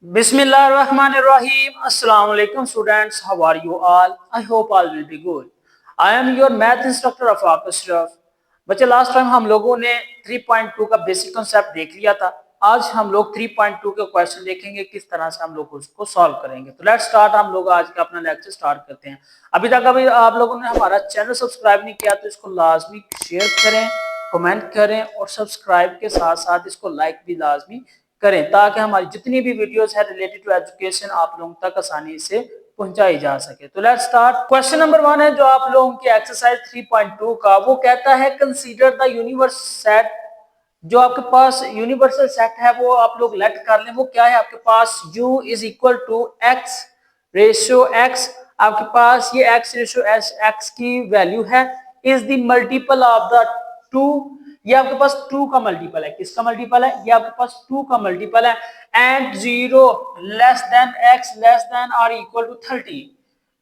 Bismillahirrahmanirrahim. Assalamu alaikum students. How are you all? I hope all will be good. I am your math instructor of Ashraf. बच्चे last time हम लोगों ने 3.2 का basic concept देख लिया था। आज हम लोग 3.2 के क्वेश्चन देखेंगे किस तरह से हम लोग उसको सॉल्व करेंगे। तो लेट्स स्टार्ट। हम लोग आज का अपना लेक्चर स्टार्ट करते हैं। अभी आप लोगों ने हमारा चैनल सब्सक्राइब नहीं किया तो इसको लाजमी शेयर करें, कमेंट करें और सब्सक्राइब के साथ साथ इसको लाइक भी लाजमी करें ताकि हमारी जितनी भी वीडियोस है रिलेटेड टू एजुकेशन आप लोगों तक आसानी से पहुंचाई जा सके। तो लेट्स स्टार्ट। क्वेश्चन नंबर 1 है जो आप लोगों की एक्सरसाइज 3.2 का, वो कहता है कंसीडर द यूनिवर्स सेट। जो आपके पास यूनिवर्सल सेट है वो आप लोग लेट कर लें। वो क्या है आपके पास u is equal to x ratio x। आपके पास ये x रेशियो x की वैल्यू है is the multiple of the 2। ये आपके पास 2 का मल्टीपल है। किसका मल्टीपल है? ये आपके पास 2 का मल्टीपल है। And 0 less than x less than और इक्वल टू 30।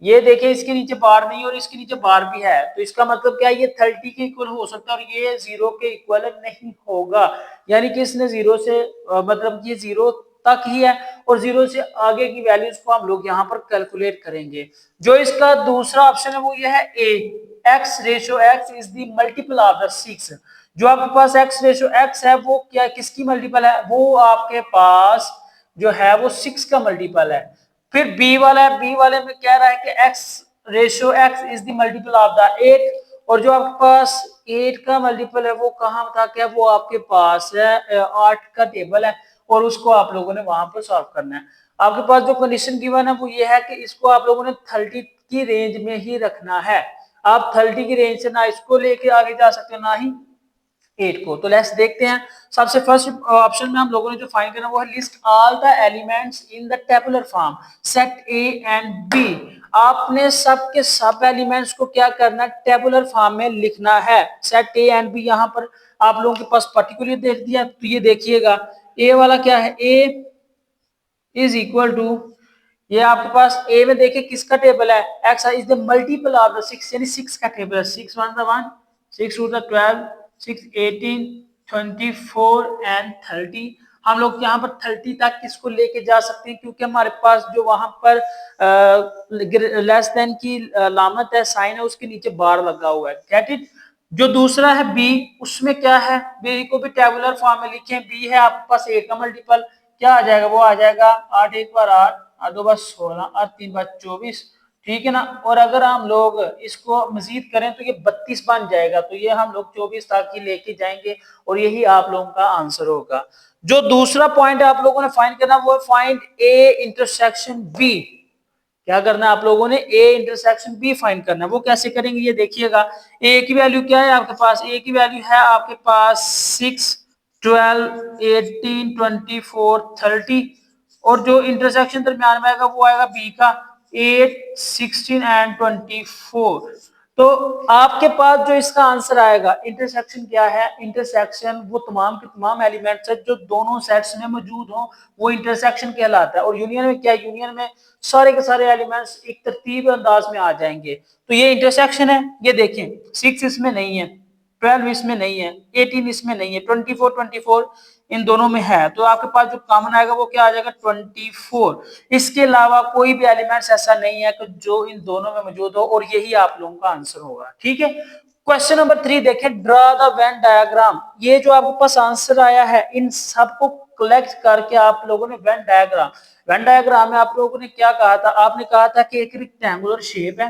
ये देखिए इसके नीचे बार नहीं और इसके नीचे बार भी है, तो इसका मतलब क्या है? ये 30 के इक्वल हो सकता है और ये 0 के इक्वल नहीं होगा। यानी कि इसने 0 से मतलब ये 0 तक ही है और 0 से आगे की वैल्यूज को हम लोग यहाँ पर कैलकुलेट करेंगे। जो इसका दूसरा ऑप्शन है वो ये है A, x ratio x is the multiple of the 6। जो आपके पास एक्स रेशियो एक्स है वो क्या किसकी मल्टीपल है? वो आपके पास जो है वो 6 का मल्टीपल है। फिर बी वाला है, बी वाले में कह रहा है कि x ratio x is the multiple of the 8। और जो आपके पास 8 का मल्टीपल है वो कहाँ था? क्या वो आपके पास है 8 का टेबल है और उसको आप लोगों ने वहां पर सॉल्व करना है। आपके पास जो कंडीशन गिवन है वो ये है कि इसको आप लोगों ने 30 की रेंज में ही रखना है। आप 30 की रेंज से ना इसको लेके आगे जा सकते हो ना ही 8 को। तो लेट्स देखते हैं। सबसे फर्स्ट ऑप्शन में हम लोगों ने जो फाइंड करना वो है list all the elements in the tabular form set A and B. आपने सब के सब एलिमेंट्स को क्या करना है? टेबुलर फॉर्म में लिखना है। सेट ए एंड बी यहाँ पर आप लोगों के पास पर्टिकुलर देख दिया, तो ये देखिएगा ए वाला क्या है? ए इज इक्वल टू, ये आपके पास ए में देखिए किसका टेबल है? X is the multiple of the 6, यानी 6 का टेबल है। 6 1 1, 6 2 12, 6 18, 24 एंड 30। हम लोग यहाँ पर 30 तक किसको लेके जा सकते हैं क्योंकि हमारे पास जो वहां पर लेस देन की लामत है, साइन है, उसके नीचे बार लगा हुआ है। Get it? जो दूसरा है बी, उसमें क्या है? बी को भी टेबुलर फॉर्म में लिखें। बी है आपके पास 8 का मल्टीपल, क्या आ जाएगा? वो आ जाएगा 8 1 बार 8, 8 2 बार 16 और 3 बार 24। ठीक है ना? और अगर हम लोग इसको मजीद करें तो ये 32 बन जाएगा। तो ये हम लोग 24 तक ही लेके जाएंगे और यही आप लोगों का आंसर होगा। जो दूसरा पॉइंट आप लोगों ने फाइंड करना वो है फाइंड ए इंटरसेक्शन बी। क्या करना है आप लोगों ने? ए इंटरसेक्शन बी फाइंड करना है। वो कैसे करेंगे ये देखिएगा। ए की वैल्यू क्या है आपके पास? ए की वैल्यू है आपके पास 6 12 18 24 30। और जो इंटरसेक्शन दरमियान में आएगा वो आएगा बी का 8 16 एंड 24। तो आपके पास जो इसका आंसर आएगा, इंटरसेक्शन क्या है? इंटरसेक्शन वो तमाम के तमाम एलिमेंट्स है जो दोनों सेट्स में मौजूद हो, वो इंटरसेक्शन कहलाता है। और यूनियन में क्या है? यूनियन में सारे के सारे एलिमेंट्स एक तरतीब अंदाज में आ जाएंगे। तो ये इंटरसेक्शन है। ये देखें 6 इसमें नहीं है, 12 इसमें नहीं है, 18 इसमें नहीं है, 24 24 इन दोनों में है। तो आपके पास जो कॉमन आएगा वो क्या आ जाएगा? 24। इसके अलावा कोई भी एलिमेंट्स ऐसा नहीं है कि जो इन दोनों में मौजूद हो और यही आप लोगों का आंसर होगा। ठीक है। क्वेश्चन नंबर 3 देखें, ड्रा द वेन डायग्राम। ये जो आपके पास आंसर आया है इन सबको कलेक्ट करके आप लोगों ने वेन डायग्राम में आप लोगों ने क्या कहा था? आपने कहा था कि एक रेक्टेंगुलर शेप है।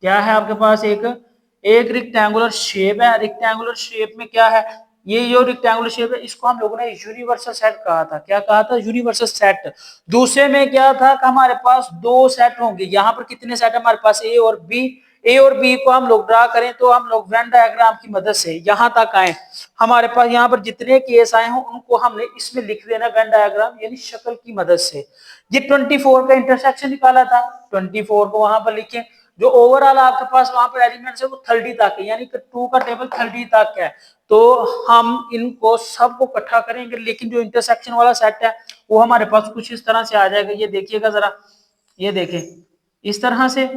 क्या है आपके पास? एक एक रेक्टेंगुलर शेप है। रेक्टेंगुलर शेप में क्या है? ये जो रेक्टेंगुलर शेप है इसको हम लोगों ने यूनिवर्सल सेट कहा था। क्या कहा था? Universal set. दूसरे में क्या था कि हमारे पास दो सेट होंगे। यहाँ पर कितने सेट है हमारे पास? ए और बी। ए और बी को हम लोग ड्रा करें तो हम लोग वेन डायग्राम की मदद से यहाँ तक आए। हमारे पास यहाँ पर जितने केस आए हों उनको हमने इसमें लिख देना वेन डायग्राम यानी शक्ल की मदद से। ये 24 का इंटरसेक्शन निकाला था, 24 को वहां पर लिखें। जो ओवरऑल आपके पास वहां पर एलिमेंट्स है वो 30 तक है, यानी कि 2 का टेबल 30 तक है। तो हम इनको सबको इकट्ठा करेंगे, लेकिन जो इंटरसेक्शन वाला सेट है वो हमारे पास कुछ इस तरह से आ जाएगा। ये देखिएगा जरा, ये देखें इस तरह से,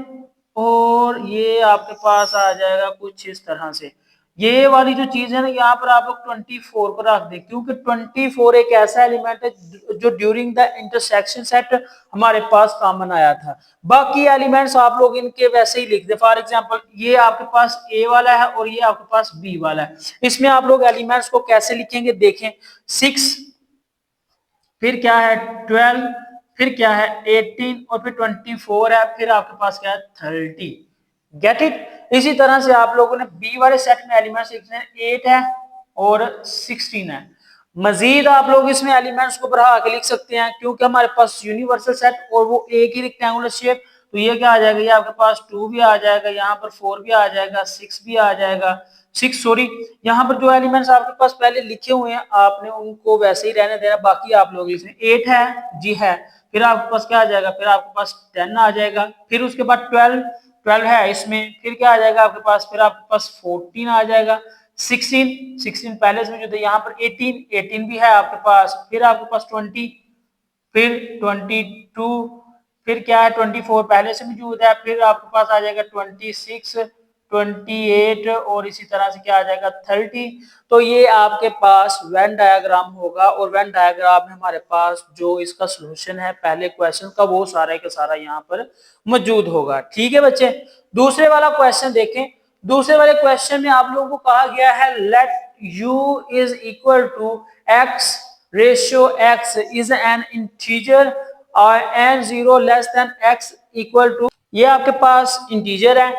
और ये आपके पास आ जाएगा कुछ इस तरह से। ये वाली जो चीज है ना, यहाँ पर आप लोग 24 को रख दें, क्योंकि 24 एक ऐसा एलिमेंट है जो ड्यूरिंग द इंटरसेक्शन सेट हमारे पास कॉमन आया था। बाकी एलिमेंट्स आप लोग इनके वैसे ही लिख दें। फॉर एग्जांपल ये आपके पास ए वाला है और ये आपके पास बी वाला है। इसमें आप लोग एलिमेंट्स को कैसे लिखेंगे देखें, 6, फिर क्या है 12, फिर क्या है 18 और फिर 24 है, फिर आपके पास क्या है 30। Get it. इसी तरह से आप लोगों ने बी वाले सेट में एलिमेंट्स लिखने हैं, 8 है और 16 है। मजीद आप लोग इसमें एलिमेंट्स को बढ़ा के लिख सकते हैं, क्योंकि हमारे पास यूनिवर्सल सेट और वो एक ही रेक्टेंगुलर शेप, तो ये क्या आ जाएगा, ये आपके पास 2 भी आ जाएगा, यहाँ पर 4 भी आ जाएगा, 6 भी आ जाएगा, 6 सॉरी, यहाँ पर जो एलिमेंट्स आपके पास पहले लिखे हुए हैं आपने उनको वैसे ही रहने देना, बाकी आप लोग इसमें 8 है जी है, फिर आपके पास क्या आ जाएगा, फिर आपके पास 10 आ जाएगा, फिर उसके बाद 12 है इसमें, फिर क्या आ जाएगा आपके पास, फिर आपके पास 14 आ जाएगा, 16 पहले से मौजूद है, यहाँ पर 18 भी है आपके पास, फिर आपके पास 20, फिर 22, फिर क्या है 24 पहले से मौजूद है, फिर आपके पास आ जाएगा 26, 28 और इसी तरह से क्या आ जाएगा 30। तो ये आपके पास वेन डायग्राम होगा, और वेन डायग्राम में हमारे पास जो इसका सोल्यूशन है पहले क्वेश्चन का, वो सारा का सारा यहाँ पर मौजूद होगा। ठीक है बच्चे, दूसरे वाला क्वेश्चन देखें। दूसरे वाले क्वेश्चन में आप लोगों को कहा गया है let u is equal to x ratio x is an integer और n0 less than x equal to, ये आपके पास इंटीजर है।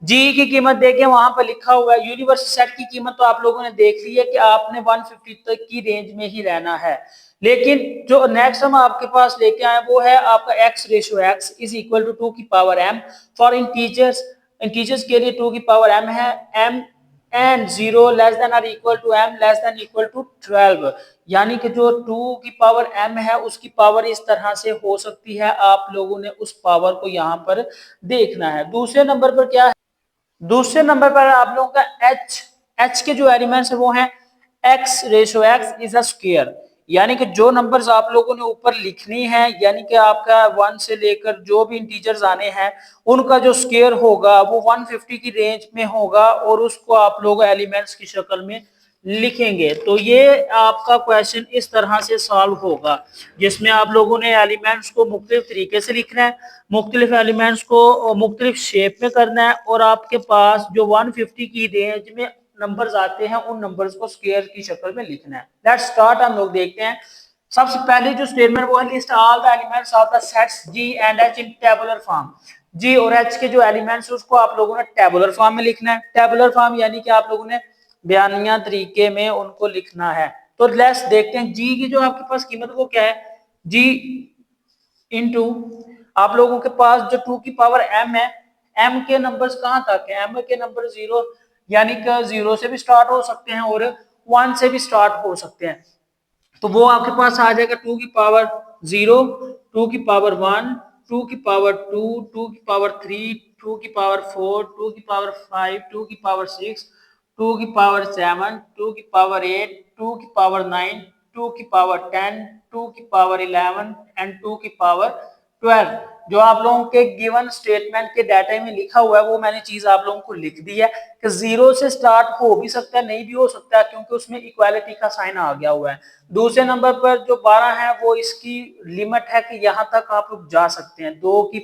g की कीमत देखें, वहां पर लिखा हुआ है यूनिवर्सल सेट की कीमत, तो आप लोगों ने देख ली है कि आपने 150 तक की रेंज में ही रहना है। लेकिन जो नेक्स्ट हम आपके पास लेके आए वो है आपका x ratio x is equal to 2 की पावर m फॉर इंटीजर्स के लिए 2 की पावर m है, m एंड 0 लेस देन और equal to m less than equal to 12, यानी कि जो 2 की पावर m है उसकी पावर इस तरह से हो सकती है, आप लोगों ने उस पावर को यहाँ पर देखना है। दूसरे नंबर पर क्या है, दूसरे नंबर पर आप लोगों का h के जो एलिमेंट्स है वो हैं x ratio x is a square, यानी कि जो नंबर्स आप लोगों ने ऊपर लिखनी है, यानी कि आपका 1 से लेकर जो भी इंटीजर्स आने हैं उनका जो स्क्वायर होगा वो 150 की रेंज में होगा, और उसको आप लोग एलिमेंट्स की शक्ल में लिखेंगे। तो ये आपका क्वेश्चन इस तरह से सॉल्व होगा, जिसमें आप लोगों ने एलिमेंट्स को मुख्तलिफ तरीके से लिखना है, मुख्तलिफ एलिमेंट्स को मुख्तलिफ शेप में करना है, और आपके पास जो 150 की रेंज में नंबर्स आते हैं उन नंबर्स को स्क्वायर की शक्ल में लिखना है। लेट्स स्टार्ट, हम लोग देखते हैं। सबसे पहले जो स्टेटमेंट वो है list all the elements of the sets G and H in tabular form. G और एच के जो एलिमेंट्स उसको आप लोगों ने टेबुलर फॉर्म में लिखना है। टेबुलर फॉर्म यानी कि आप लोगों ने बयानिया तरीके में उनको लिखना है। तो लेट्स देखते हैं जी की जो आपके पास कीमत वो क्या है, जी इनटू आप लोगों के पास जो 2 की पावर m है, m के नंबर्स कहां तक है, m के नंबर 0, यानी कि 0 से भी स्टार्ट हो सकते हैं और 1 से भी स्टार्ट हो सकते हैं। तो वो आपके पास आ जाएगा 2 की पावर 0, 2 की पावर 1, 2 की पावर 2, 2 की पावर 3, 2 की पावर 4, 2 की पावर 5, 2 की पावर 6, 2 की पावर 7, 2 की पावर 8, 2 की पावर 9, 2 की पावर 10, 2 की पावर 11 एंड 2 की पावर 12। जो आप लोगों के गिवन स्टेटमेंट के डाटा में लिखा हुआ है वो मैंने चीज आप लोगों को लिख दी है कि 0 से स्टार्ट हो भी सकता है, नहीं भी हो सकता है, क्योंकि उसमें इक्वालिटी का साइन आ गया हुआ है। दूसरे नंबर पर जो 12 है वो इसकी लिमिट है कि यहां तक आप लोग जा सकते हैं, 2 की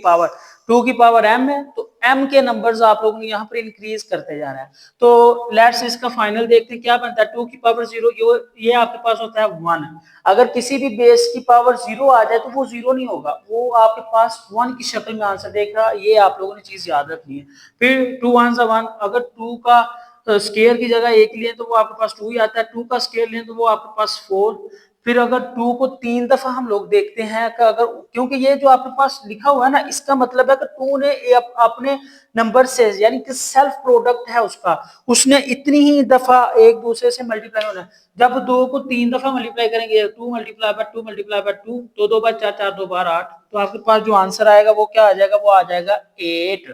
पावर m है, तो m के नंबर्स आप लोगों ने यहाँ पर इंक्रीज करते जाना है। तो लेट्स इसका फाइनल देखते हैं क्या बनता है। 2 की पावर 0 ये आपके पास होता है 1। अगर किसी भी बेस की पावर 0 आ जाए तो वो 0 नहीं होगा, वो आपके पास 1 की शक्ल में आंसर देगा। ये आप लोगों ने चीज याद रखनी है। फिर 2 1 1, अगर 2 का स्केयर की जगह 1 लिए तो वो आपके पास 2 ही आता है, 2 का स्केयर लें तो वो आपके पास 4। फिर अगर 2 को 3 दफा हम लोग देखते हैं कि अगर, क्योंकि ये जो आपके पास लिखा हुआ है ना, इसका मतलब है कि 2 ने अपने नंबर से, यानी कि सेल्फ प्रोडक्ट है उसका, उसने इतनी ही दफा एक दूसरे से मल्टीप्लाई होना है। जब 2 को 3 दफा मल्टीप्लाई करेंगे, 2 मल्टीप्लाई बाय 2 मल्टीप्लाई बाय 2, तो 2 बार 4, 4 2 बार 8, तो आपके पास जो आंसर आएगा वो क्या आ जाएगा, वो आ जाएगा 8।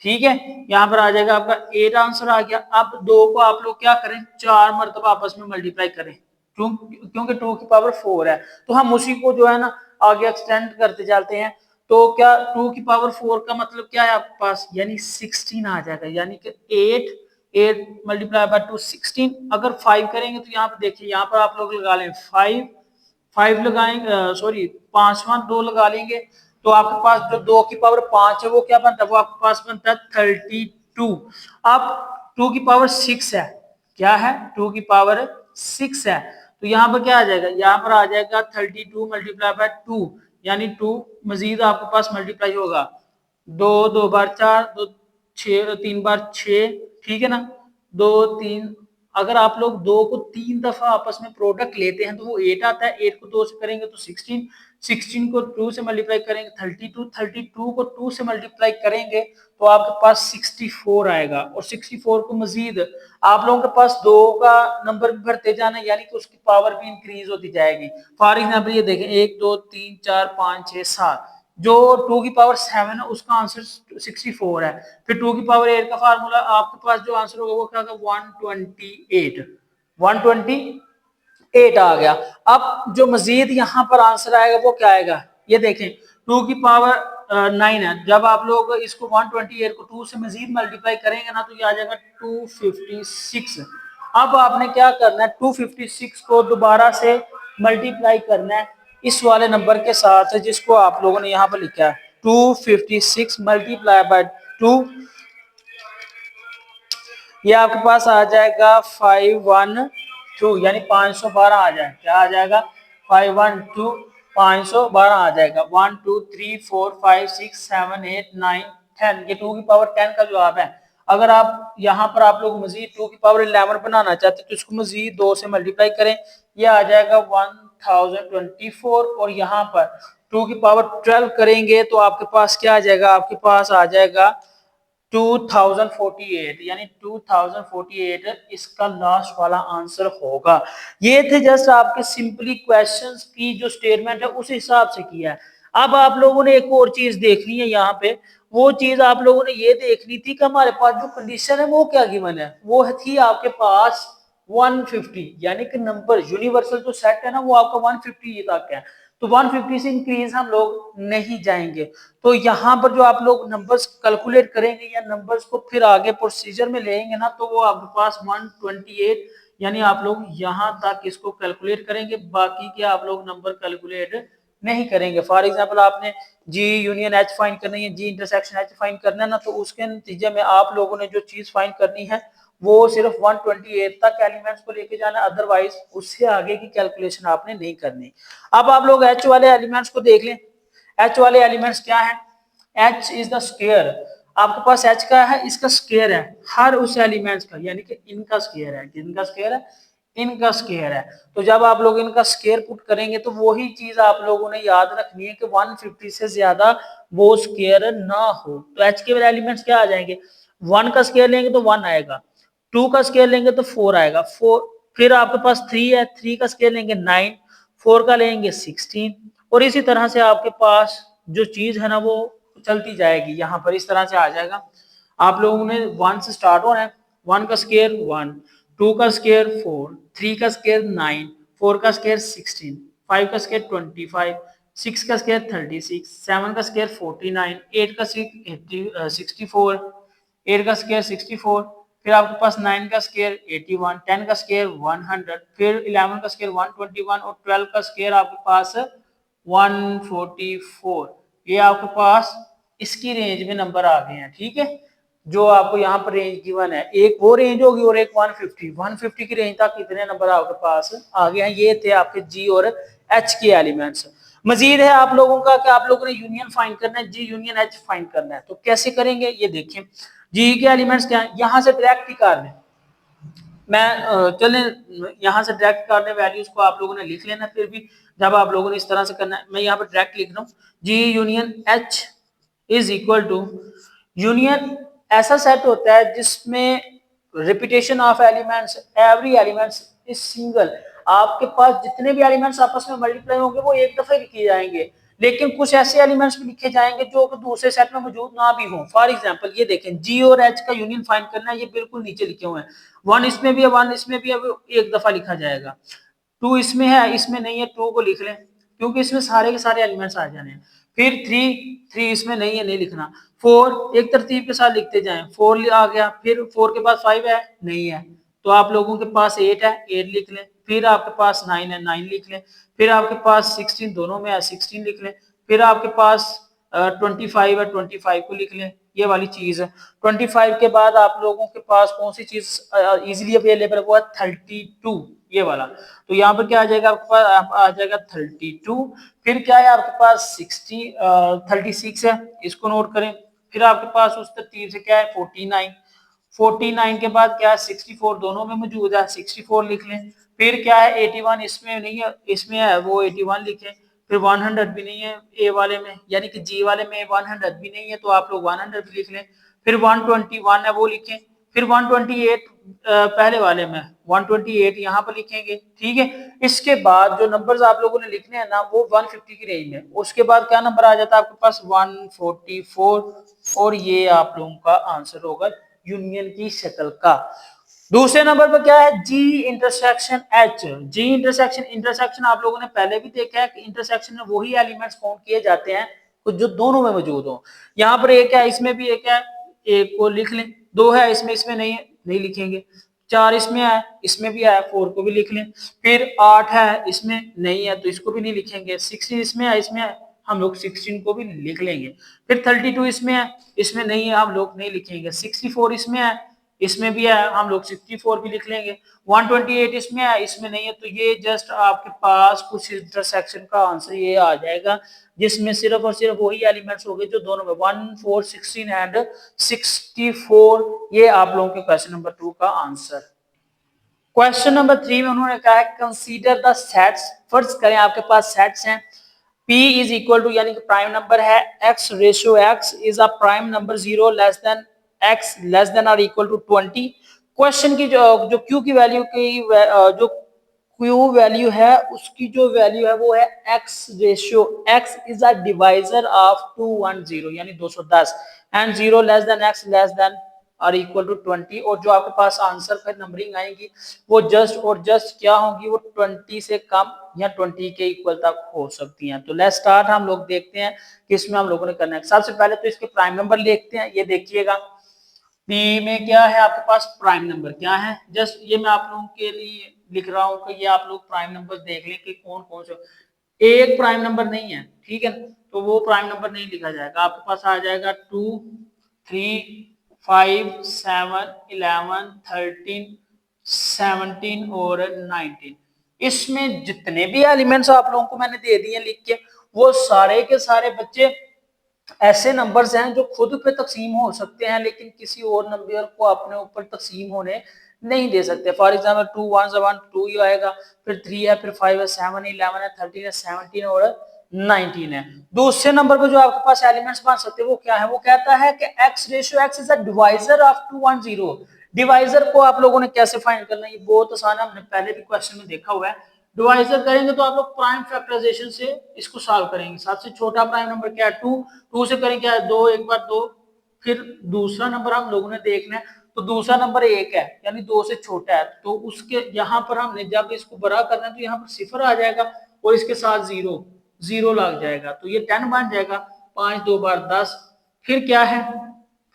ठीक है, यहाँ पर आ जाएगा आपका 8 आंसर आ गया। अब 2 को आप लोग क्या करें, 4 मरतबा आपस में मल्टीप्लाई करें, क्योंकि 2 की पावर 4 है, तो हम उसी को जो है ना आगे एक्सटेंड करते चलते हैं। तो क्या 2 की पावर 4 का मतलब क्या है आपके पास, यानी 16 आ जाएगा, यानी कि 8 8 मल्टीप्लाई बाय 2 16। अगर 5 करेंगे तो यहाँ पर देखिए, यहाँ पर आप लोग लगा लें 5, 5 लगाएंगे, सॉरी 5वां 2 लगा लेंगे तो आपके पास जो 2 की पावर 5 है वो क्या बनता है, वो आपके पास बनता है 32। अब 2 की पावर 6 है, क्या है, 2 की पावर 6 है, तो यहाँ पर क्या आ जाएगा, यहाँ पर आ जाएगा 32 मल्टीप्लाई बाय 2, यानी 2 मजीद आपके पास मल्टीप्लाई होगा, 2 2 बार 4, 2 6, 3 बार 6, ठीक है ना, 2 3, अगर आप लोग 2 को 3 दफा आपस में प्रोडक्ट लेते हैं तो वो 8 आता है, 8 को 2 से करेंगे तो 16, 16 को 2 से मल्टीप्लाई करेंगे 32, 32 को 2 से मल्टीप्लाई करेंगे तो आपके पास 64 आएगा, और 64 को मजीद आप लोगों के पास 2 का नंबर भी भरते जाना है, यानी कि उसकी पावर भी इंक्रीज होती जाएगी। फॉर एग्जाम्पल ये देखें 1 2 3 4 5 6 7, जो 2 की पावर 7 है उसका आंसर 64 है, फिर 2 की पावर 8 का फार्मूला आपके पास जो आंसर होगा वो क्या होगा 128, 128 आ गया। अब जो मजीद यहाँ पर आंसर आएगा वो क्या आएगा, ये देखें 2 की पावर 9 है, जब आप लोग इसको 128 को 2 से मजीद मल्टीप्लाई करेंगे ना तो ये आ जाएगा 256। अब आपने क्या करना है, 256 को दोबारा से मल्टीप्लाई करना है इस वाले नंबर के साथ जिसको आप लोगों ने यहाँ पर लिखा है 256 मल्टीप्लाई बाय 2, ये आपके पास आ जाएगा 512, यानी 512 आ जाएगा, क्या आ जाएगा 512, 512 आ जाएगा। 1 2 3 4 5 6 7 8 9 10, ये 2 की पावर 10 का जवाब है। अगर आप यहाँ पर आप लोग मजीद 2 की पावर 11 बनाना चाहते हैं तो इसको मजीद 2 से मल्टीप्लाई करें, ये आ जाएगा 1024, और यहाँ पर 2 की पावर 12 करेंगे तो आपके पास क्या आ जाएगा, आपके पास आ जाएगा 2048, यानी 2048 इसका लास्ट वाला आंसर होगा। ये थे जस्ट आपके सिंपली क्वेश्चंस की जो स्टेटमेंट है उस हिसाब से किया है। अब आप लोगों ने एक और चीज देखनी है यहाँ पे, वो चीज आप लोगों ने ये देखनी थी कि हमारे पास जो कंडीशन है वो क्या गिवन है, वो थी आपके पास 150, यानी कि नंबर यूनिवर्सल जो सेट है ना वो आपका 150 तक है, तो 150 से इंक्रीज हम लोग नहीं जाएंगे। तो यहाँ पर जो आप लोग नंबर्स कैलकुलेट करेंगे या नंबर्स को फिर आगे प्रोसीजर में लेंगे ना तो वो आपके पास 128, यानी आप लोग यहाँ तक इसको कैलकुलेट करेंगे, बाकी के आप लोग नंबर कैलकुलेट नहीं करेंगे। फॉर एग्जाम्पल आपने जी यूनियन एच फाइंड करनी है, जी इंटरसेक्शन एच फाइंड करना है ना, तो उसके नतीजे में आप लोगों ने जो चीज फाइंड करनी है वो सिर्फ 128 तक एलिमेंट्स को लेके जाना, अदरवाइज उससे आगे की कैलकुलेशन आपने नहीं करनी। अब आप लोग एच वाले एलिमेंट्स को देख लें, एच वाले एलिमेंट्स क्या है, एच इज द स्क्वायर, आपके पास एच का है, इसका स्क्वायर है हर उस एलिमेंट्स का, यानी कि इनका स्क्वायर है, किनका स्क्वायर है, इनका स्क्वायर है। तो जब आप लोग इनका स्क्वायर पुट करेंगे तो वही चीज आप लोगों ने याद रखनी है कि 150 से ज्यादा वो स्क्वायर ना हो। तो एच के एलिमेंट्स क्या आ जाएंगे, 1 का स्क्वायर लेंगे तो 1 आएगा, 2 का स्क्वायर लेंगे तो 4 आएगा, 4, फिर आपके पास 3 है, 3 का स्क्वायर लेंगे 9, 4 का लेंगे 16, और इसी तरह से आपके पास जो चीज है ना वो चलती जाएगी, यहाँ पर इस तरह से आ जाएगा। आप लोगों ने 1 से स्टार्ट होना है, 1 का स्क्वायर 1, 2 का स्क्वायर 4, 3 का स्क्वायर 9, 4 का स्क्वायर 16, 5 का स्क्वायर 25, 6 का स्क्वायर 36, 7 का स्क्वायर 49, 8 का स्क्वायर 64, 8 का स्क्वायर 64, फिर आपके पास 9 का स्क्वायर 81, 10 का स्क्वायर 100, फिर 11 का स्क्वायर 121, और 12 का स्क्वायर आपके पास 144। ये आपके पास इसकी रेंज में नंबर आ गए हैं, ठीक है, जो आपको यहाँ पर रेंज गिवन है, एक वो रेंज होगी और एक 150 की रेंज तक कितने नंबर आपके पास आ गए हैं। ये थे आपके जी और एच के एलिमेंट्स। मजीद है आप लोगों का कि आप लोगों ने यूनियन फाइंड करना है, जी यूनियन एच फाइंड करना है, तो कैसे करेंगे ये देखें। जी के एलिमेंट्स क्या है, यहाँ से डायरेक्ट ही कर लें, मैं चले यहाँ से डायरेक्ट करने वैल्यूज को आप लोगों ने लिख लेना, फिर भी जब आप लोगों ने इस तरह से करना है, मैं यहाँ पर डायरेक्ट लिख रहा हूँ, G union H is equal to, union ऐसा सेट होता है जिसमें repetition of elements, every elements is single, आपके पास जितने भी एलिमेंट्स आपस में मल्टीप्लाई होंगे वो एक दफे लिखे जाएंगे, लेकिन कुछ ऐसे एलिमेंट्स भी लिखे जाएंगे जो कि दूसरे सेट में मौजूद ना भी हो। फॉर एग्जांपल ये देखें, जी और एच का यूनियन फाइंड करना है, ये बिल्कुल नीचे लिखे हुए हैं, 1 इसमें भी है 1 इसमें भी है, वो एक दफा लिखा जाएगा, 2 इसमें है इसमें नहीं है 2 को लिख लें, क्योंकि इसमें सारे के सारे एलिमेंट्स आ जाने हैं। फिर 3 इसमें नहीं है, नहीं लिखना। 4 एक तरतीब के साथ लिखते जाएं, 4 आ गया, फिर 4 के बाद 5 है, नहीं है, तो आप लोगों के पास 8 है, 8 लिख लें। फिर आपके पास 9 है, 9 लिख लें। फिर आपके पास 16 दोनों में है, 16 लिख लें। फिर आपके पास 25 है, 25 को लिख लें, ये वाली चीज है। 25 के बाद आप लोगों के पास कौन सी चीज इजीली अवेलेबल है, वो है 32, ये वाला। तो यहाँ पर क्या आ जाएगा आपके पास, आ जाएगा 32। फिर क्या है आपके पास 36 है, इसको नोट करें। फिर आपके पास उस तरतीब से क्या है 49, 49 के बाद क्या है 64 दोनों में मौजूद है, 64 लिख लें। फिर क्या है 81, इसमें नहीं है, इसमें है, वो 81 लिखें। फिर 100 भी नहीं है ए वाले में, यानी कि जी वाले में 100 भी नहीं है, तो आप लोग 100 भी लिख लें। फिर 121 है, वो लिखें। फिर 128 पहले वाले में 128 यहाँ पर लिखेंगे, ठीक है। इसके बाद जो नंबर्स आप लोगों ने लिखने हैं ना, वो 150 की रेंज में। उसके बाद क्या नंबर आ जाता है आपके पास 144, और ये आप लोगों का आंसर होगा यूनियन की शक्ल का। दूसरे नंबर पर क्या है जी इंटरसेक्शन एच। जी इंटरसेक्शन, इंटरसेक्शन आप लोगों ने पहले भी देखा है कि इंटरसेक्शन में वही एलिमेंट्स काउंट किए जाते हैं जो दोनों में मौजूद हो। यहाँ पर एक है, इसमें भी एक है, एक को लिख लें। 2 है इसमें, इसमें नहीं है, नहीं लिखेंगे। 4 इसमें है, इसमें भी है, 4 को भी लिख लें। फिर 8 है, इसमें नहीं है, तो इसको भी नहीं लिखेंगे। 16 इसमें है, इसमें है, हम लोग 16 को भी लिख लेंगे। फिर 32 इसमें है, इसमें नहीं है, हम लोग नहीं लिखेंगे। 64 इसमें है, इसमें भी है, हम लोग 64 भी लिख लेंगे। 128 इसमें है, इसमें नहीं है, तो ये जस्ट आपके पास कुछ इंटरसेक्शन का आंसर ये आ जाएगा, जिसमें सिर्फ और सिर्फ वही एलिमेंट्स हो गए जो दोनों में 1, 4, 16 एंड 64। ये आप लोगों के क्वेश्चन नंबर 2 का आंसर। क्वेश्चन नंबर 3 में उन्होंने कहा है कंसीडर द सेट्स। फर्ज करें आपके पास सेट्स हैं, P इज इक्वल टू, यानी कि प्राइम नंबर है, x ratio x is a prime number 0 less than x less than और इक्वल टू 20। क्वेश्चन की जो Q की वैल्यू की जो Q वैल्यू है, उसकी जो वैल्यू है वो है x ratio x is a divisor of 210, यानी 210, and 0 less than x less than और इक्वल टू 20। और जो आपके पास आंसर पर नंबरिंग आएगी वो जस्ट और जस्ट क्या होगी, वो 20 से कम या 20 के इक्वल तक हो सकती हैं। तो लेट्स स्टार्ट, हम लोग देखते हैं कि इसमें हम लोगों ने करना है। सबसे पहले तो इसके प्राइम नंबर देखते हैं। ये देखिएगा पी में क्या है आपके पास, प्राइम नंबर क्या है, जस्ट ये मैं आप लोगों के लिए लिख रहा हूँ कि ये आप लोग प्राइम नंबर देख लें कि कौन कौन से। एक प्राइम नंबर नहीं है, ठीक है, तो वो प्राइम नंबर नहीं लिखा जाएगा। आपके पास आ जाएगा 2, 3, 5, 7, 11, 13, 17 और 19। इसमें जितने भी एलिमेंट्स आप लोगों को मैंने दे दिए लिख के, वो सारे के सारे बच्चे ऐसे नंबर्स हैं जो खुद पे तकसीम हो सकते हैं, लेकिन किसी और नंबर को अपने ऊपर तकसीम होने नहीं दे सकते। फॉर एग्जाम्पल 2 1 1 2 ही आएगा, फिर 3 है, फिर 5 है, 7 है, 11 है, 13 है, 17 और 19 है। दूसरे नंबर पर जो आपके पास एलिमेंट्स बन सकते हैं वो क्या है, वो कहता है कि x ratio x is a divisor of 210। Divisor को आप लोगों ने कैसे फाइंड करना है, ये बहुत आसान है, हमने पहले भी क्वेश्चन में देखा हुआ है। डिवाइजर करेंगे तो आप लोग प्राइम फैक्टराइजेशन से इसको सॉल्व करेंगे। सबसे छोटा प्राइम नंबर क्या है 2, 2 से करें क्या है 2, एक बार 2। फिर दूसरा नंबर हम लोगों ने देखना है, तो दूसरा नंबर 1 है, यानी 2 से छोटा है, तो उसके यहाँ पर हमने जब इसको बड़ा करना है तो यहाँ पर सिफर आ जाएगा और इसके साथ 0 0 लग जाएगा, तो ये 10 बन जाएगा। 5 2 बार 10। फिर क्या है,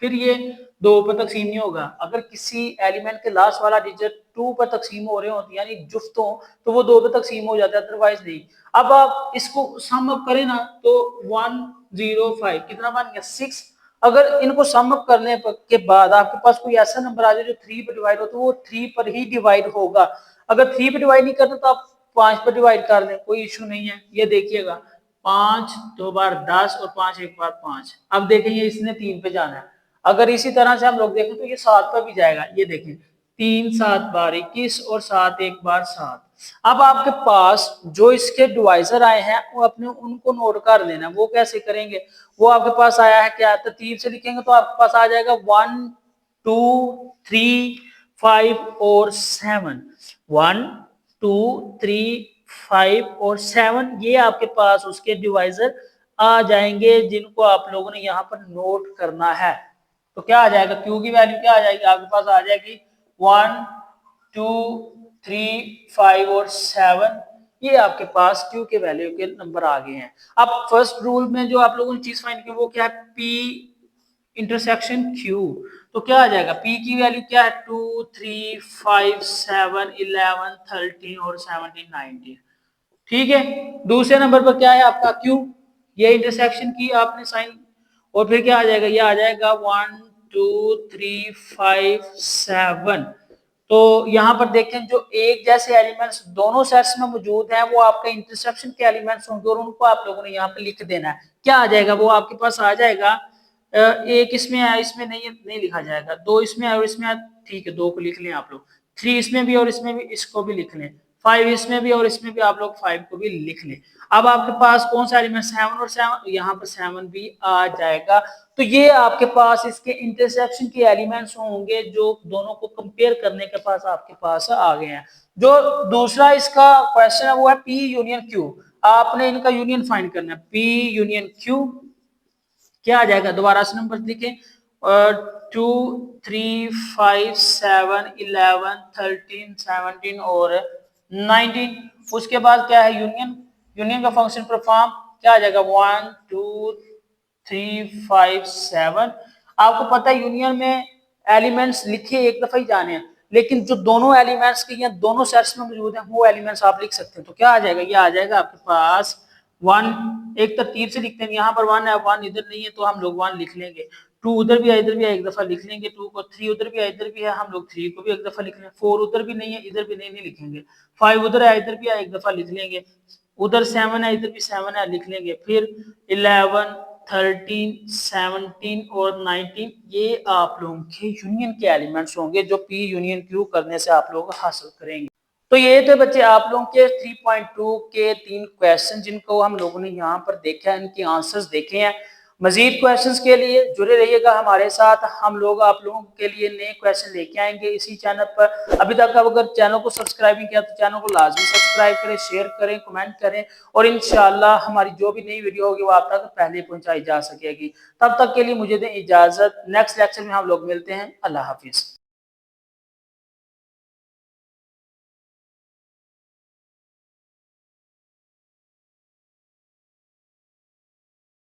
फिर ये 2 पर तकसीम नहीं होगा। अगर किसी एलिमेंट के लास्ट वाला डिजिट 2 पर तकसीम हो रहे हो, यानी जुफ्त हो, तो वो 2 पर तकसीम हो जाता है, अदरवाइज नहीं। अब आप इसको सम अप करें ना, तो 105 कितना बन गया 6। अगर इनको सम अप करने के बाद आपके पास कोई ऐसा नंबर आ जाए जो 3 पर डिवाइड हो, तो वो 3 पर ही डिवाइड होगा। अगर 3 पर डिवाइड नहीं करना तो आप 5 पर डिवाइड कर लें, कोई इशू नहीं है। ये देखिएगा 5 2 बार 10 और 5 एक बार 5। अब देखेंगे इसने 3 पे जाना है। अगर इसी तरह से हम लोग देखें तो ये 7 पर भी जाएगा। ये देखें 3 7 बार 21 और 7 एक बार 7। अब आपके पास जो इसके डिवाइजर आए हैं वो अपने उनको नोट कर लेना। वो कैसे करेंगे, वो आपके पास आया है क्या, तरतीब से लिखेंगे तो आपके पास आ जाएगा 1 2 3 5 और 7। 1 2 3 5 और 7, ये आपके पास उसके डिवाइजर आ जाएंगे, जिनको आप लोगों ने यहाँ पर नोट करना है। तो क्या आ जाएगा, क्यू की वैल्यू क्या आ जाएगी आपके पास, आ जाएगी 1 2 3 5 और 7। ये आपके पास Q के वैल्यू के नंबर आ गए हैं। अब फर्स्ट रूल में जो आप लोगों ने चीज फाइंड की वो क्या है, P इंटरसेक्शन Q। तो क्या आ जाएगा, P की वैल्यू क्या है, 2 3 5 7 11 13 और 17 19। ठीक है, दूसरे नंबर पर क्या है आपका Q, ये इंटरसेक्शन की आपने साइन, और फिर क्या आ जाएगा, ये आ जाएगा 1 2 3 5 7। तो यहाँ पर देखें जो एक जैसे एलिमेंट्स दोनों सेट्स में मौजूद हैं वो आपके इंटरसेक्शन के एलिमेंट्स होंगे और उनको आप लोगों ने यहाँ पे लिख देना है। क्या आ जाएगा, वो आपके पास आ जाएगा, एक इसमें है, इसमें नहीं लिखा जाएगा, दो इसमें है और इसमें है, ठीक है, दो को लिख लें आप लोग, 3 इसमें भी और इसमें भी, इसको भी लिख लें, 5 इसमें भी और इसमें भी आप लोग 5 को भी लिख लें। अब आपके पास कौन सा एलिमेंट, 7 और 7, यहाँ पर 7 भी आ जाएगा। तो ये आपके पास इसके इंटरसेक्शन के एलिमेंट्स होंगे जो दोनों को कंपेयर करने के पास आपके पास आ गए हैं। जो दूसरा इसका क्वेश्चन है वो है P यूनियन Q। आपने इनका यूनियन फाइंड करना है, P यूनियन Q क्या आ जाएगा, दोबारा से नंबर लिखें, 2 3 5 7 11 13 17 और 19। उसके बाद क्या है, यूनियन, यूनियन का फंक्शन परफॉर्म, क्या आ जाएगा, 1 2 3 5 7। आपको पता है यूनियन में एलिमेंट्स लिखे एक दफा ही जाने हैं, लेकिन जो दोनों एलिमेंट्स के या दोनों सेट्स में मौजूद हैं वो एलिमेंट्स आप लिख सकते हैं। तो क्या आ जाएगा, ये आ जाएगा आपके पास 1, एक तरतीब से लिखते हैं, यहाँ पर 1 है, 1 इधर नहीं है तो हम लोग 1 लिख लेंगे, 2 उधर भी है इधर भी है एक दफा लिख लेंगे 2 को, 3 उधर भी है इधर भी है, हम लोग 3 को भी एक दफा लिख लेंगे, 4 उधर भी नहीं है इधर भी नहीं लिखेंगे, 5 उधर है इधर भी है एक दफा लिख लेंगे, उधर 7 है इधर भी 7 है लिख लेंगे, फिर 11 13 17 और 19 ये आप लोगों के यूनियन के एलिमेंट्स होंगे जो P यूनियन Q करने से आप लोग हासिल करेंगे। तो ये थे बच्चे आप लोगों के 3.2 के 3 क्वेश्चन जिनको हम लोगों ने यहाँ पर देखा है, इनके आंसर्स देखे हैं। मजीद क्वेश्चंस के लिए जुड़े रहिएगा हमारे साथ, हम लोग आप लोगों के लिए नए क्वेश्चन लेके आएंगे इसी चैनल पर। अभी तक आप अगर चैनल को सब्सक्राइब नहीं किया तो चैनल को लाजमी सब्सक्राइब करें, शेयर करें, कमेंट करें और इंशाल्लाह हमारी जो भी नई वीडियो होगी वो आप तक पहले पहुंचाई जा सकेगी। तब तक के लिए मुझे दें इजाजत, नेक्स्ट लेक्चर में हम लोग मिलते हैं। अल्लाह हाफिज।